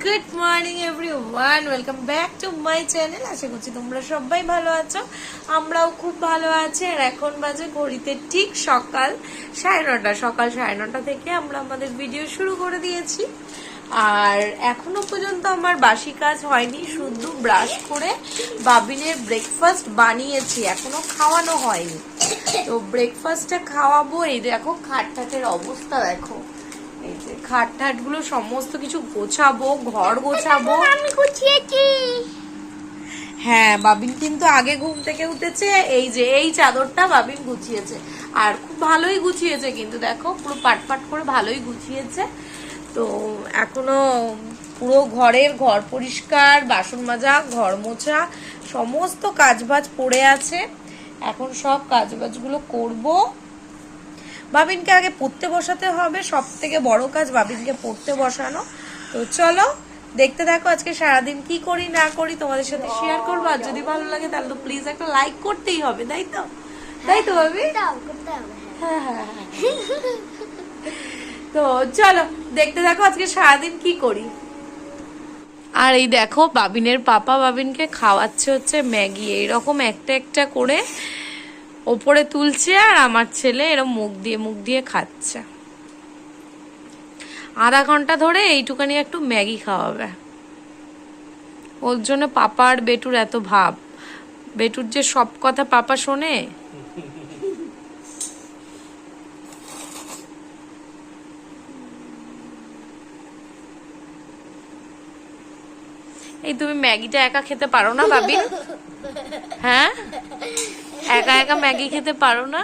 Good morning everyone, welcome back to my channel. আশা করছি তোমরা সবাই ভালো আছো, আমরাও খুব ভালো আছি। আর এখন বাজে ঘড়িতে ঠিক সকাল 9:30। সকাল 9:30 থেকে আমরা আমাদের ভিডিও শুরু করে দিয়েছি। আর এখনো পর্যন্ত আমার বাসি কাজ হয়নি, শুধু ব্রাশ করে বাবিনের ব্রেকফাস্ট বানিয়েছি, এখনো খাওয়ানো হয়নি। তো ব্রেকফাস্টটা খাওয়াবো। এই দেখো খাটটাটের অবস্থা, দেখো এই যে খাট গুলো সমস্ত কিছু গোছাবো, ঘর গোছাবো। আমি গুছিয়েছি। হ্যাঁ, বাবিন কিন্তু আগে ঘুম থেকে উঠেছে। এই যে এই চাদরটা বাবিন গুছিয়েছে, আর খুব ভালোই গুছিয়েছে, কিন্তু দেখো পুরো পাট করে ভালোই গুছিয়েছে। তো এখনো পুরো ঘর পরিষ্কার, বাসন মাজা, ঘর মোছা, সমস্ত কাজবাজ পড়ে আছে। এখন সব কাজবাজগুলো করবো। বাবিনকে আগে পড়তে বসাতে হবে, সব থেকে বড় কাজ বাবিনকে পড়তে বসানো। তো চলো দেখতে থাকো আজকে সারাদিন কি করি না করি, তোমাদের সাথে শেয়ার করবো। আর যদি ভালো লাগে তাহলে তো প্লিজ একটা লাইক করতেই হবে, তাই তো? তাই তো বাবি? হ্যাঁ হ্যাঁ হ্যাঁ। তো চলো দেখতে থাকো আজকে সারাদিন কি করি। আর এই দেখো বাবিনের পাপা বাবিনকে খাওয়াচ্ছে হচ্ছে ম্যাগি, এইরকম একটা একটা করে ওপরে তুলছে, আর আমার ছেলে এরকম মুখ দিয়ে খাচ্ছে। আধা ঘন্টা ধরে এইটুকানি একটু ম্যাগি খাওয়াবে। ওর জন্য পাপা আর বেটুর এত ভাব। বেটুর যে সব কথা পাপা শোনে। এই তুমি ম্যাগিটা একা খেতে পারো না বাবিন? হ্যাঁ, একা একা ম্যাগি খেতে পারো না?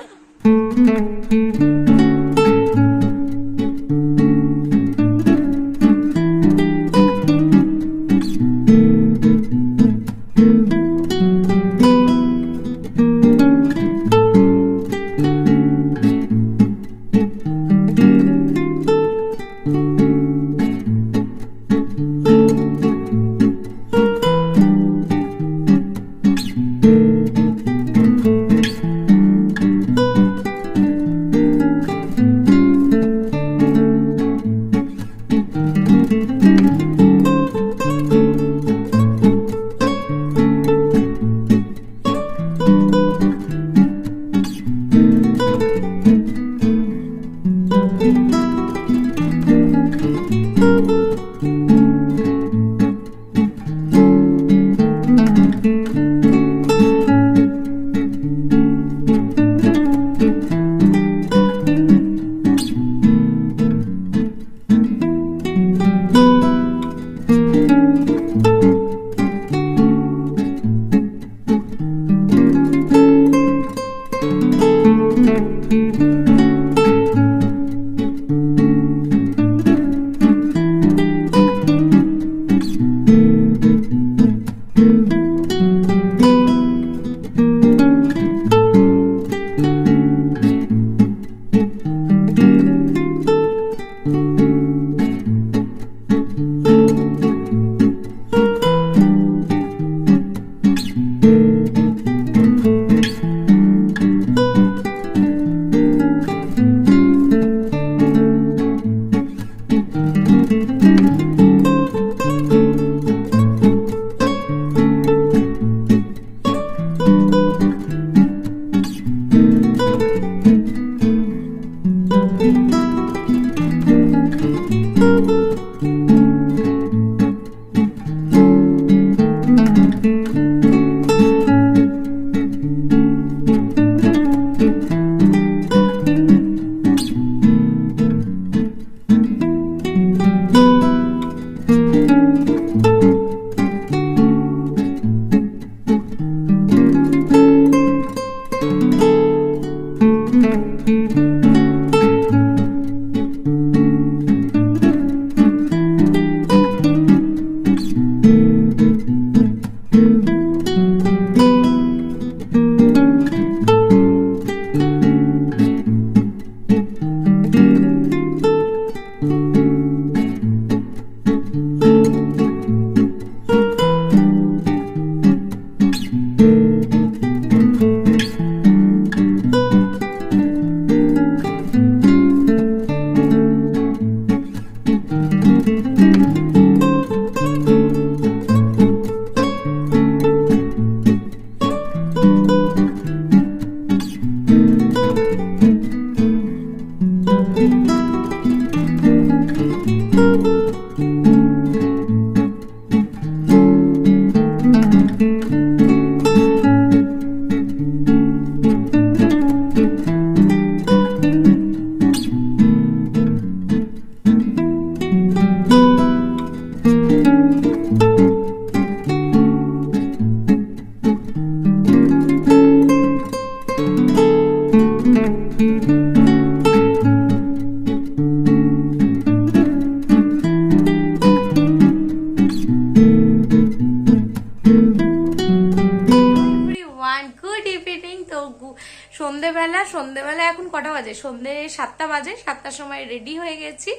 কটা বাজে, সন্ধ্যে 7টা বাজে। 7টার সময় রেডি হয়ে গেছি,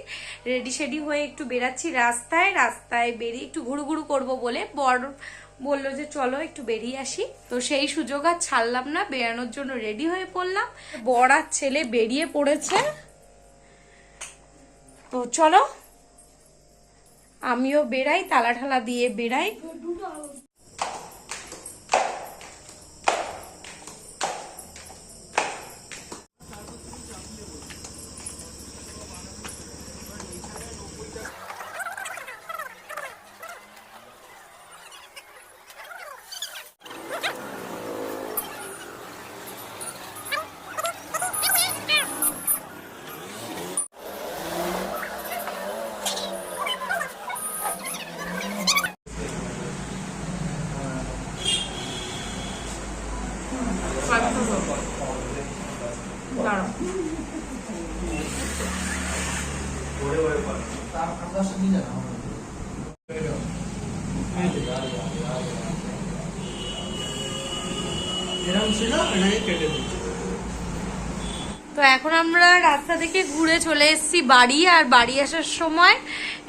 রেডি হয়ে একটু বেরাচ্ছি রাস্তায় বেরিয়ে একটু ঘুরু করবো বলে বর বললো যে চলো একটু বেরিয়ে আসি। তো সেই সুযোগ আর ছাড়লাম না, বেরানোর জন্য রেডি হয়ে পড়লাম। বর আর ছেলে বেরিয়ে পড়েছে, তো চলো আমিও বেরাই, তালা ঠালা দিয়ে বেরাই। তো এখন আমরা রাস্তা থেকে ঘুরে চলে এসেছি বাড়ি। আর বাড়ি আসার সময়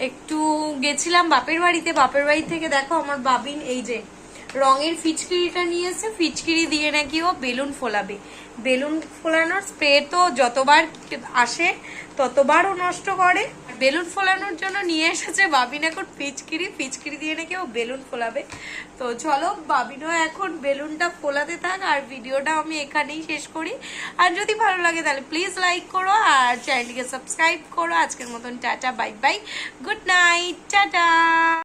একটু গেছিলাম বাপের বাড়িতে। বাপের বাড়ি থেকে দেখো আমার বাবিন এই যে রঙের ফিচকিরিটা নিয়ে এসে, ফিচকিরি দিয়ে নাকি ও বেলুন ফোলাবে। বেলুন ফোলানোর স্প্রে তো যতবার আসে ততবার ও নষ্ট করে। বেলুন ফোলানোর জন্য নিয়ে এসেছে বাবিন এখন ফিচকিরি দিয়ে নাকি ও বেলুন ফোলাবে। তো চলো বাবিনও এখন বেলুনটা ফোলাতে থাক, আর ভিডিওটা আমি এখানেই শেষ করি। আর যদি ভালো লাগে তাহলে প্লিজ লাইক করো আর চ্যানেলটিকে সাবস্ক্রাইব করো। আজকের মতন tata, bye bye, good night, tata.